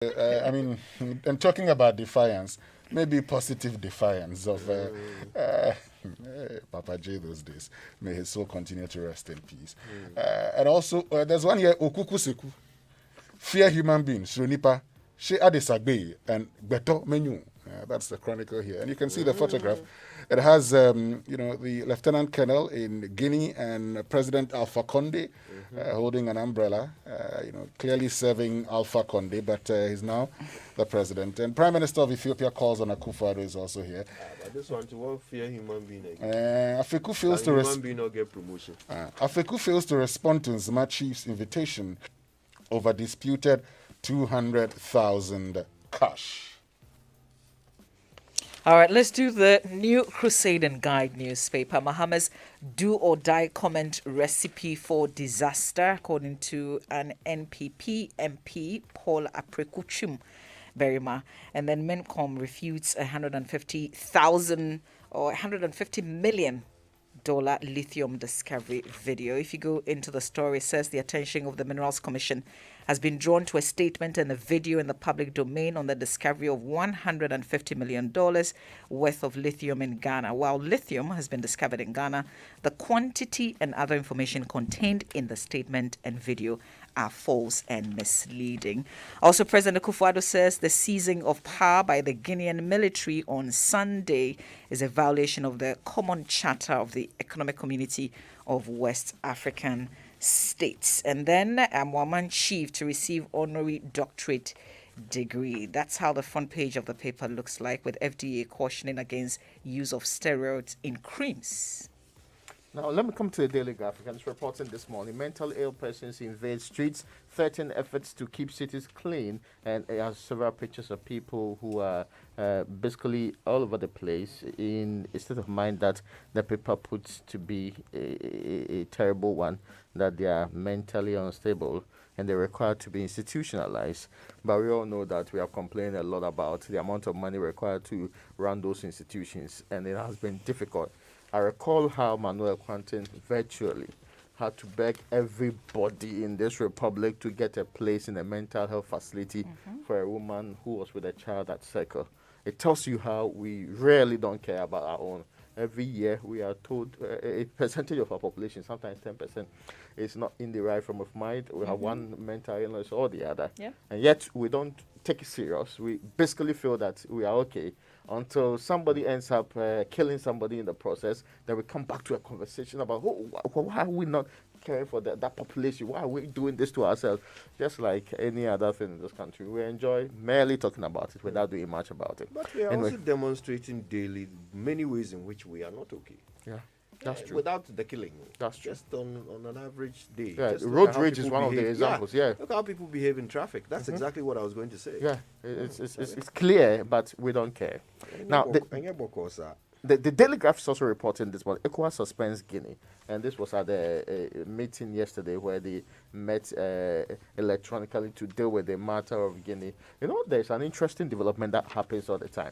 I mean, and talking about defiance, maybe positive defiance of Papa J those days. May his soul continue to rest in peace. And also, there's one here, Okuku Seku. Fear human beings, Shronipa, She Adesagbe, and Beto Menu. That's the chronicle here. And you can see the photograph. It has, the Lieutenant Colonel in Guinea and President Alpha Conde holding an umbrella, clearly serving Alpha Conde, but he's now the president. And Prime Minister of Ethiopia calls on Akufo-Addo is also here. But this one to what fear human being again. Afeku fails to human being not get promotion. Afeku fails to respond to Nzima Chief's invitation over disputed 200,000 cash. All right, let's do the New Crusade and Guide newspaper. Mohammed's do or die comment recipe for disaster, according to an NPP MP, Paul Aprekuchum Berima. And then Mencom refutes 150,000 or $150 million lithium discovery video. If you go into the story, it says the attention of the Minerals Commission has been drawn to a statement and a video in the public domain on the discovery of $150 million worth of lithium in Ghana. While lithium has been discovered in Ghana, the quantity and other information contained in the statement and video are false and misleading. Also, President Akufo-Addo says the seizing of power by the Guinean military on Sunday is a violation of the Common Charter of the Economic Community of West African States. And then Amwaman Chief to receive honorary doctorate degree. That's how the front page of the paper looks like, with FDA cautioning against use of steroids in creams. Now, let me come to the Daily Graphic. And it's reporting this morning. Mental ill persons invade streets, threaten efforts to keep cities clean. And it has several pictures of people who are basically all over the place in a state of mind that the paper puts to be a terrible one, that they are mentally unstable and they're required to be institutionalized. But we all know that we have complained a lot about the amount of money required to run those institutions, and it has been difficult. I recall how Manuel Quantin virtually had to beg everybody in this republic to get a place in a mental health facility for a woman who was with a child at Circle. It tells you how we really don't care about our own. Every year we are told a percentage of our population, sometimes 10%, is not in the right frame of mind. We have one mental illness or the other. Yeah. And yet we don't take it serious. We basically feel that we are okay until somebody ends up killing somebody in the process. Then we come back to a conversation about why are we not caring for that population? Why are we doing this to ourselves? Just like any other thing in this country, we enjoy merely talking about it without doing much about it. But we are also demonstrating daily many ways in which we are not okay. Yeah. That's true. Without the killing. That's true. Just on an average day. Yeah, Just road rage is one of the examples. Yeah. Look how people behave in traffic. That's exactly what I was going to say. Yeah, it's clear, but we don't care. Now, the Daily Graphic is also reporting this morning. ECOWAS suspends Guinea, and this was at a meeting yesterday where they met electronically to deal with the matter of Guinea. You know, there's an interesting development that happens all the time.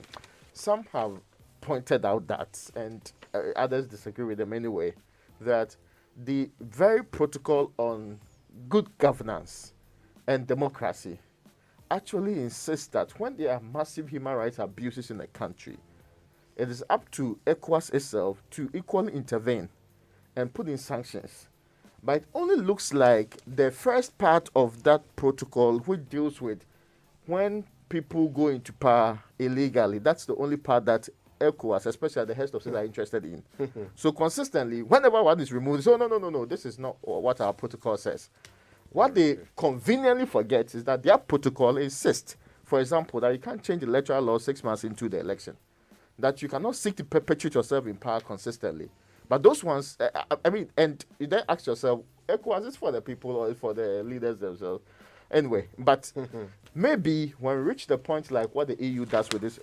Some have pointed out that, and others disagree with them anyway, that the very protocol on good governance and democracy actually insists that when there are massive human rights abuses in a country, it is up to ECOWAS itself to equally intervene and put in sanctions. But it only looks like the first part of that protocol, which deals with when people go into power illegally, that's the only part that ECOWAS, especially the heads of state, are interested in. So consistently, whenever one is removed, so no, this is not what our protocol says. What they conveniently forget is that their protocol insists, for example, that you can't change the electoral law 6 months into the election, that you cannot seek to perpetuate yourself in power consistently. But those ones, and you then ask yourself, ECOWAS is for the people or for the leaders themselves? Anyway, but maybe when we reach the point like what the EU does with these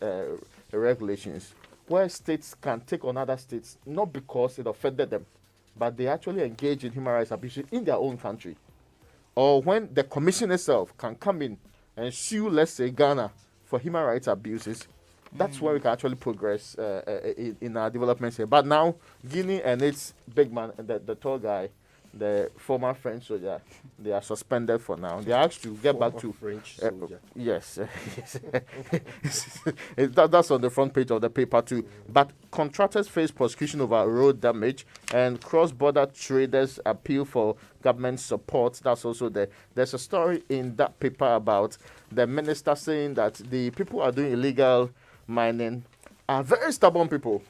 regulations, where states can take on other states, not because it offended them, but they actually engage in human rights abuse in their own country. Or when the commission itself can come in and sue, let's say, Ghana for human rights abuses, that's where we can actually progress in our developments here. But now, Guinea and its big man, the tall guy, the former French soldier. They are suspended for now. They are asked to get back to French soldier. Yes, that's on the front page of the paper too. But contractors face prosecution over road damage, and cross-border traders appeal for government support. That's also there. There's a story in that paper about the minister saying that the people who are doing illegal mining are very stubborn people.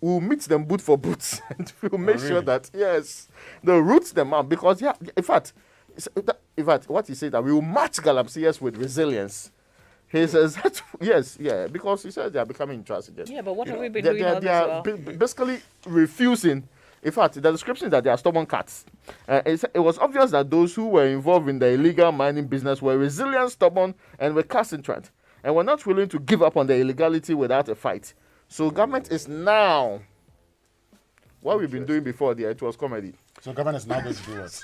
We'll meet them boot for boot and we'll make sure that, yes, they'll root them out because, yeah, in fact, what he said that we will match Galamseyers with resilience. He says that, yes, yeah, because he said they are becoming intransigent. Yeah, but what have we been doing all they are basically refusing. In fact, the description is that they are stubborn cats. It was obvious that those who were involved in the illegal mining business were resilient, stubborn, and were recalcitrant, and were not willing to give up on the illegality without a fight. So government is now, what we've been doing before there, it was comedy. So government is now going to do what?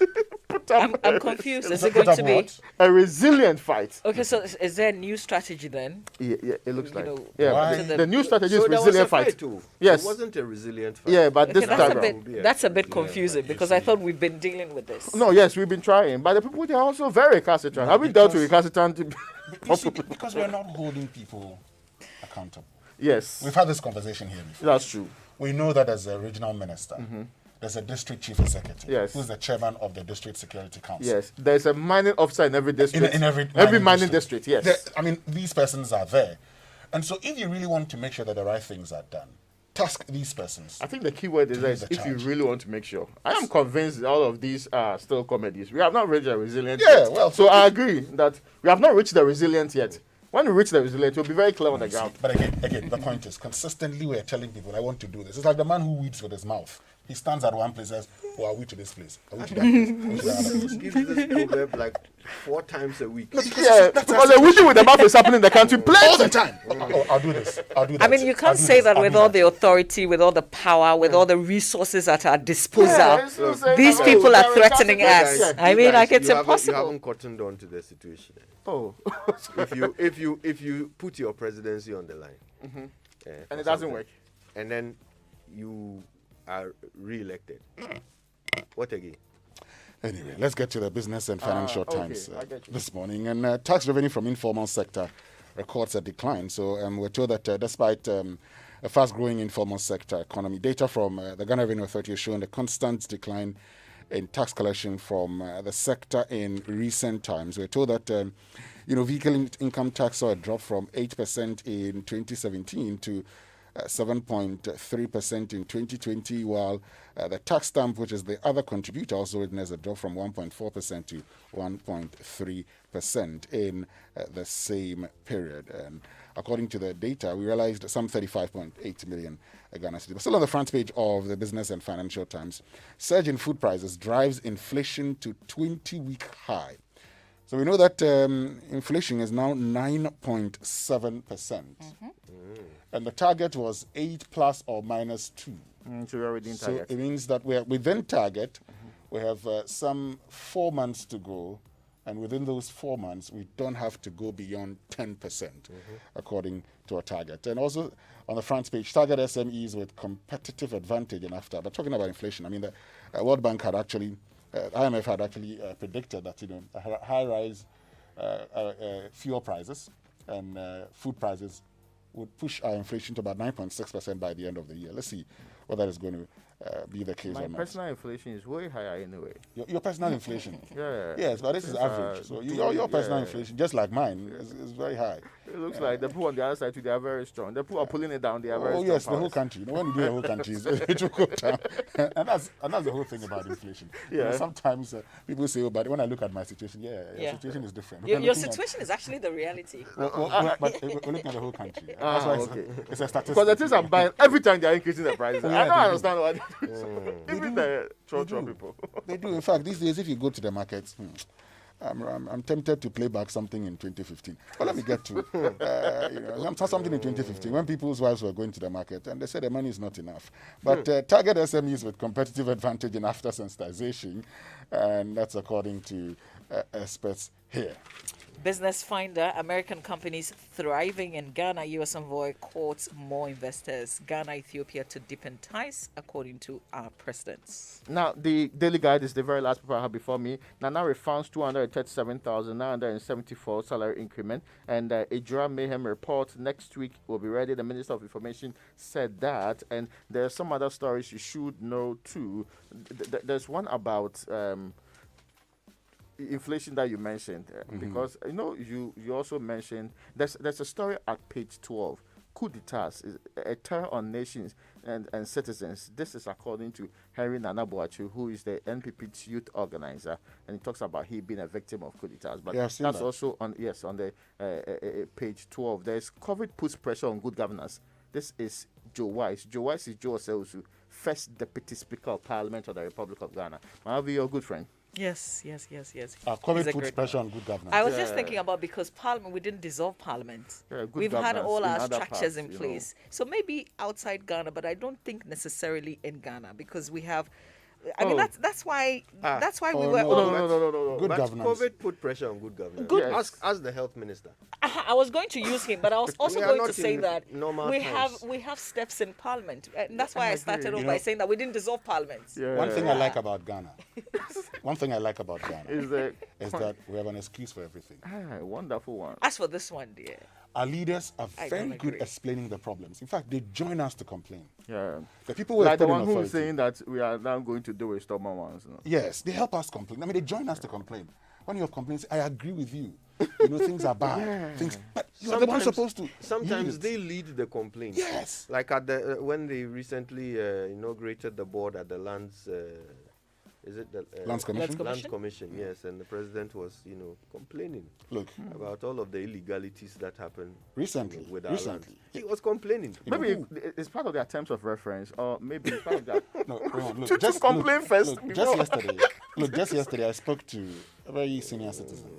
I'm confused. Is it going to be a resilient fight? Okay, so is there a new strategy then? Yeah, it looks like. Why? The new strategy is So there was resilient a fight fight. too. Yes. It wasn't a resilient fight. Yeah, but this Okay, time around. that's a bit confusing because I thought we've been dealing with this. No, yes, we've been trying, but the people they are also very recalcitrant. Have we dealt with recalcitrant? You see, because we're not holding people accountable. Yes, We've had this conversation here before. that's true. We know that as a regional minister, there's a district chief executive Yes. who's the chairman of the district security council. Yes, there's a mining officer in every district. In every mining district, yes. I mean, these persons are there. And so if you really want to make sure that the right things are done, task these persons. I think the key word is lead this, the if you charge. really want to make sure. I am convinced all of these are still comedies. We have not reached the resilient Yeah, yet. well, so I agree that we have not reached the resilient yet. When we reach the resilient, we'll be very clear on the ground. But again, the point is, consistently we're telling people, I want to do this. It's like the man who weeds with his mouth. He stands at one place and says, oh, are we to this place? Are we to that place? Are we to that other place? Gives this proverb like 4 times a week. Yeah, because the weeding with the mouth is happening in the country All the plenty. time. Oh, I'll do this. I'll do that. I mean, you I'll can't do say this. that I'll with do all that. the authority, with all the power, with all the resources at our disposal. Yeah, it's not saying These that, people oh, are very threatening recalcitrant. us. Yeah. I mean, like, it's You impossible. haven't cottoned on to the situation. Oh. If you put your presidency on the line, And it doesn't work. and then you are re-elected, what again? Anyway, let's get to the business and financial okay, times I get you. this morning. And tax revenue from informal sector records a decline. So we're told that despite a fast-growing informal sector economy, data from the Ghana Revenue Authority has shown a constant decline in tax collection from the sector in recent times. We're told that vehicle income tax saw a drop from 8% in 2017 to 7.3% in 2020, while the tax stamp, which is the other contributor, also witnessed a drop from 1.4% to 1.3% in the same period. And according to the data, we realized some 35.8 million Ghana cedis. But still on the front page of the Business and Financial Times, surge in food prices drives inflation to 20-week high. So we know that inflation is now 9.7%. And the target was 8 plus or minus 2. So we're within So target. it means that we're within target. We have some 4 months to go. And within those 4 months, we don't have to go beyond 10%, according to our target. And also on the front page, target SMEs with competitive advantage in AFTA. But talking about inflation, I mean, the World Bank had actually, IMF had actually predicted that, a high rise fuel prices and food prices would push our inflation to about 9.6% by the end of the year. Let's see whether that is going to be the case My or not. personal inflation is way higher anyway. Your personal inflation. Yeah. Yes, but this is average. So your personal inflation, just like mine, is very high. It looks like the people on the other side too, they are very strong. The people are pulling it down, they are very Oh strong. yes, the whole powers. country. When you do the whole country, it will go down. and that's the whole thing about inflation. Yeah. Sometimes people say, oh, but when I look at my situation, your situation is different. Your We're looking at- situation is actually the reality. but we're looking at the whole country. That's why it's a statistic. Because the things I'm buying, every time they are increasing the prices. Yeah, I don't they do. understand why they do so. Even the church people. They do. In fact, these days, if you go to the markets, I'm tempted to play back something in 2015. But let me get to something in 2015 when people's wives were going to the market and they said the money is not enough. But target SMEs with competitive advantage in after sensitization, and that's according to experts here. Business Finder, American companies thriving in Ghana. U.S. envoy courts more investors. Ghana, Ethiopia to deepen ties, according to our presidents. Now, the Daily Guide is the very last paper I have before me. Nana refunds 237,974 salary increment. And a Ejura Mayhem report next week will be ready. The Minister of Information said that. And there are some other stories you should know, too. There's one about... inflation that you mentioned, because you also mentioned there's a story at page 12. Coup d'etats is a terror on nations and citizens. This is according to Henry Nana Boachu, who is the NPP's youth organizer, and he talks about he being a victim of coup d'etats. But that's also on the page 12. There's COVID puts pressure on good governance. This is Joe Wise. Joe Wise is Joe Oseusu, first Deputy Speaker of Parliament of the Republic of Ghana. Maybe your good friend. Yes. COVID puts pressure on good governance. I was just thinking about, because Parliament, we didn't dissolve Parliament. We've had all our structures in place. So maybe outside Ghana, but I don't think necessarily in Ghana, because we have. I mean, that's why we were. No. Good but governance. COVID put pressure on good governance. Ask the health minister. I was going to use him, but I was also We are going not to say in that normal we times. have steps in Parliament, and that's why I started off You by know- saying that we didn't dissolve Parliament. One thing I like about Ghana Is that we have an excuse for everything. wonderful one. As for this one, dear, Our leaders are I very don't good agree. explaining the problems. In fact, they join us to complain. Yeah. The people who Like have the put in one who is authority, saying that we are now going to do a stubborn ones. yes, they help us complain. I mean, they join us to complain. When you have complaints, I agree with you. Things are bad. But you are the one supposed to. Sometimes lead it. they lead the complaint. Yes. Like at the when they recently inaugurated the board at the lands. Is it the Lands Commission? Lands Commission, yes, and the president was, complaining Look, about all of the illegalities that happened recently, with our lands. recently. He was complaining. Maybe it's part of their terms of reference, or maybe it's part of their. No, Raymond, look, To just complain look, first Look, before- just yesterday, I spoke to a very senior citizen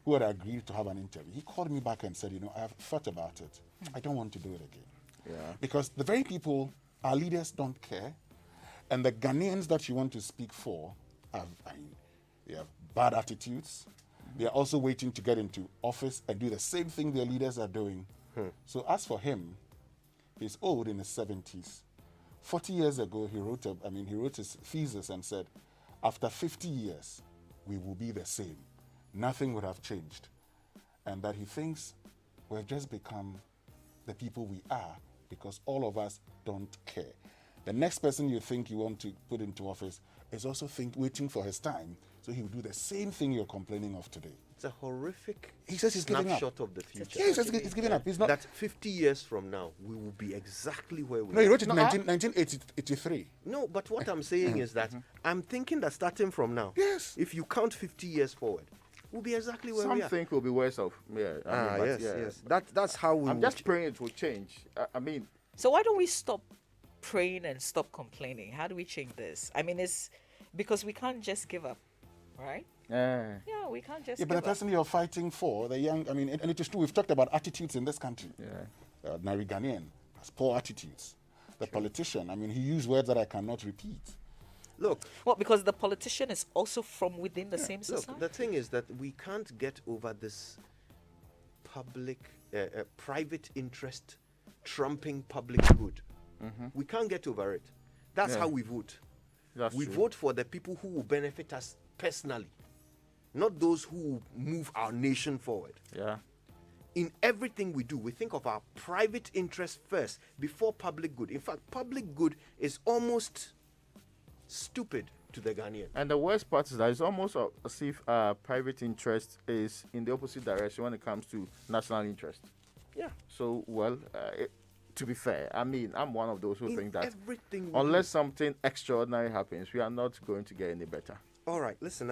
who had agreed to have an interview. He called me back and said, I have thought about it. I don't want to do it again. Yeah. Because the very people, our leaders don't care, and the Ghanaians that you want to speak for they have bad attitudes. They are also waiting to get into office and do the same thing their leaders are doing. So as for him, he's old, in his 70s. 40 years ago, he wrote his thesis and said, after 50 years, we will be the same. Nothing would have changed. And that he thinks we've just become the people we are because all of us don't care. The next person you think you want to put into office is also waiting for his time, so he will do the same thing you're complaining of today. It's a horrific He says he's giving up. snapshot of the future. Yeah, he says he's giving up. He's not. That 50 years from now, we will be exactly where we No, he are. wrote it in 1983. No, but what I'm saying is that I'm thinking that starting from now, Yes. if you count 50 years forward, we'll be exactly where Some we are. think will be worse off. Yeah. Yes. That's how we. I'm just praying it will change. I mean, so why don't we stop praying and stop complaining? How do we change this? I mean, it's because we can't just give up, right? Yeah, we can't just. Yeah, but the give up. person you're fighting for, the young, and it is true, we've talked about attitudes in this country. Yeah. Nari Ghanaian has poor attitudes. The politician, he used words that I cannot repeat. Look, Well, because the politician is also from within the same look. society. The thing is that we can't get over this private interest trumping public good. We can't get over it. That's how we vote. We true. vote for the people who will benefit us personally, not those who will move our nation forward. Yeah. In everything we do, we think of our private interest first before public good. In fact, public good is almost stupid to the Ghanaian. And the worst part is that it's almost as if private interest is in the opposite direction when it comes to national interest. Yeah. So, to be fair, I'm one of those who In think that everything we unless something extraordinary happens, we are not going to get any better. All right, listen.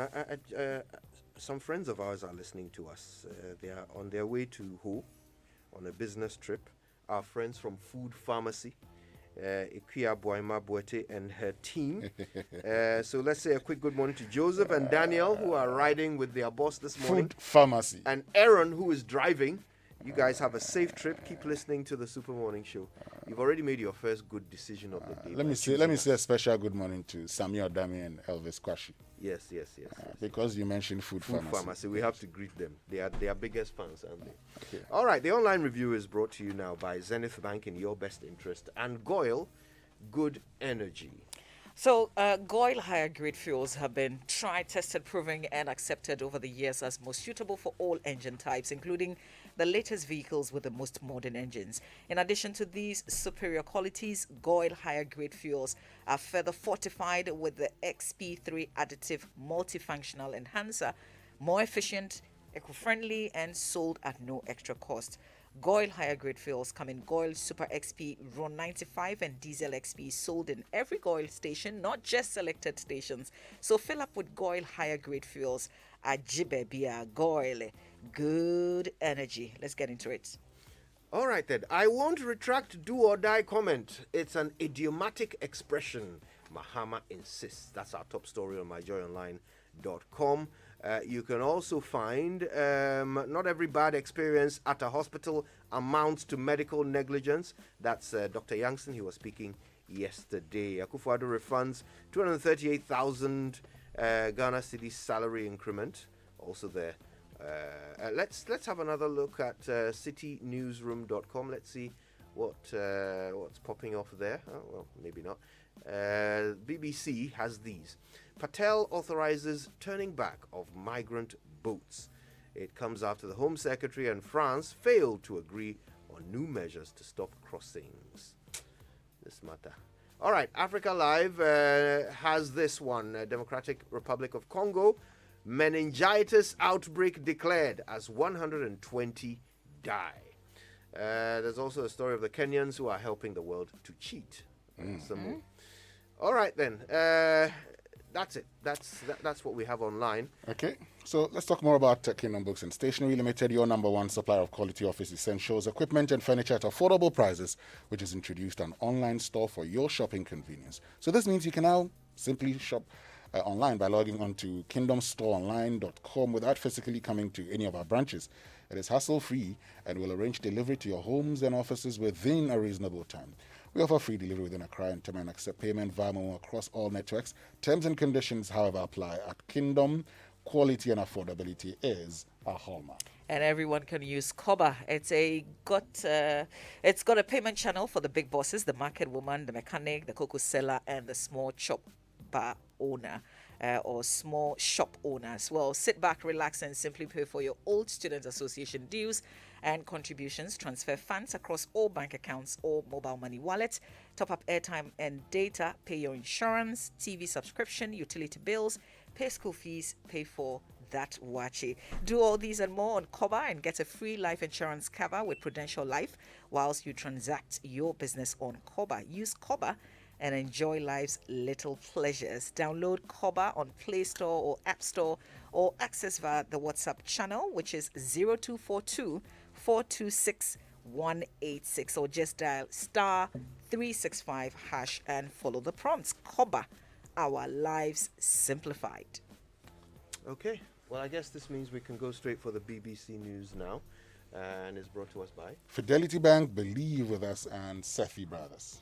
Some friends of ours are listening to us. They are on their way to Ho on a business trip. Our friends from Food Pharmacy, Ikuya Boima Boete and her team. So let's say a quick good morning to Joseph and Daniel, who are riding with their boss this morning. Food pharmacy. And Aaron, who is driving. You guys have a safe trip. Keep listening to the Super Morning Show. You've already made your first good decision of the day. Let me say a special good morning to Samuel Dami and Elvis Kwashi. Yes. Because you mentioned food pharmacy. We have to greet them. They are biggest fans, aren't they? Okay. All right. The online review is brought to you now by Zenith Bank in your best interest and Goyle Good Energy. So, Goyle higher grade fuels have been tried, tested, proven, and accepted over the years as most suitable for all engine types, including the latest vehicles with the most modern engines. In addition to these superior qualities, Goyle higher grade fuels are further fortified with the XP3 additive multifunctional enhancer, more efficient, eco-friendly, and sold at no extra cost. Goyle higher grade fuels come in Goyle Super XP Ron 95 and Diesel XP, sold in every Goyle station, not just selected stations. So fill up with Goyle higher grade fuels at Jibebia. Goyle Good Energy. Let's get into it. All right then. I won't retract do or die comment. It's an idiomatic expression. Mahama insists. That's our top story on myjoyonline.com. You can also find not every bad experience at a hospital amounts to medical negligence. That's Dr. Youngson. He was speaking yesterday. Akufo-Addo refunds 238,000 Ghana cedi salary increment. Also there. Let's have another look at citynewsroom.com. Let's see what's popping off there. Oh, well, maybe not. BBC has these. Patel authorizes turning back of migrant boats. It comes after the Home Secretary and France failed to agree on new measures to stop crossings. This matter. All right, Africa Live has this one. Democratic Republic of Congo, meningitis outbreak declared as 120 die. There's also a story of the Kenyans who are helping the world to cheat. All right, then. That's it. That's what we have online. Okay, so let's talk more about Kingdom Books and Stationery Limited, your number one supplier of quality office essentials, equipment, and furniture at affordable prices, which has introduced an online store for your shopping convenience. So this means you can now simply shop online by logging on to kingdomstoreonline.com without physically coming to any of our branches. It is hassle-free and will arrange delivery to your homes and offices within a reasonable time. We offer free delivery within Accra and Tema and accept payment via Momo across all networks. Terms and conditions, however, apply. At Kingdom, quality and affordability is a hallmark. And everyone can use Koba. It's got a payment channel for the big bosses, the market woman, the mechanic, the cocoa seller, and the small shop bar owner. Or small shop owners. Well, sit back, relax, and simply pay for your old Student Association dues and contributions. Transfer funds across all bank accounts or mobile money wallets. Top up airtime and data. Pay your insurance, TV subscription, utility bills. Pay school fees. Pay for that wachi. Do all these and more on Koba and get a free life insurance cover with Prudential Life whilst you transact your business on Koba. Use Koba and enjoy life's little pleasures. Download Koba on Play Store or App Store or access via the WhatsApp channel, which is 0242 426 186, or just dial star 365 hash and follow the prompts. Koba, our lives simplified. Okay, well, I guess this means we can go straight for the BBC News now, and it's brought to us by Fidelity Bank, Believe with Us, and Sethi Brothers.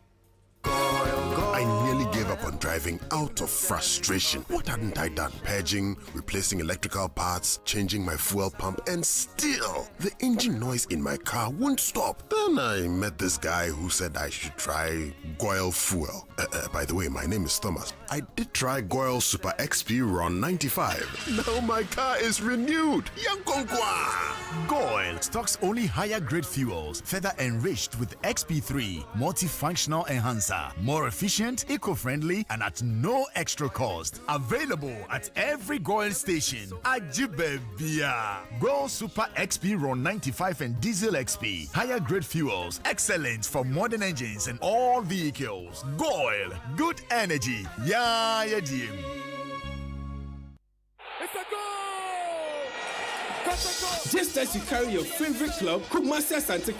I nearly gave up on driving out of frustration. What hadn't I done? Purging, replacing electrical parts, changing my fuel pump, and still the engine noise in my car won't stop. Then I met this guy who said I should try Goyle Fuel. By the way, my name is Thomas. I did try Goyle Super XP Ron 95. Now my car is renewed. Yankonkwa! Goyle stocks only higher grade fuels, further enriched with XP3 multifunctional enhancer. More efficient, eco-friendly, and at no extra cost. Available at every Goyle station. Ajibebia. Goyle Super XP Ron 95 and Diesel XP. Higher grade fuels. Excellent for modern engines and all vehicles. Goyle. Good energy. Yeah, yeah, dear. It's a goal! Just as you carry your favorite club, Kumasi Asante